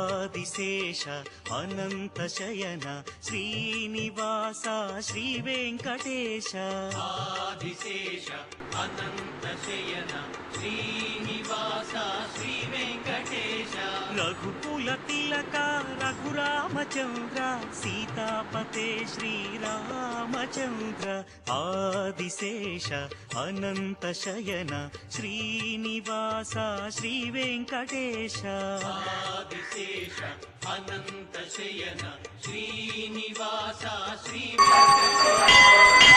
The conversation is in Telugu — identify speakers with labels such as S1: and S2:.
S1: ఆదిశేష అనంత శయన శ్రీనివాస శ్రీ వెంకటేశ.
S2: ఆదిశేష అనంత శయన శ్రీనివాస శ్రీ వెంకటేశ.
S1: రఘుకుల తిలక రఘురామచంద్ర సీతాపతే శ్రీరామచంద్ర. ఆదిశేష అనంత శయన శ్రీనివాస శ్రీ వెంకటేశ.
S2: ఆదిశేష అనంత శయన శ్రీనివాస శ్రీ వెంకటేశ.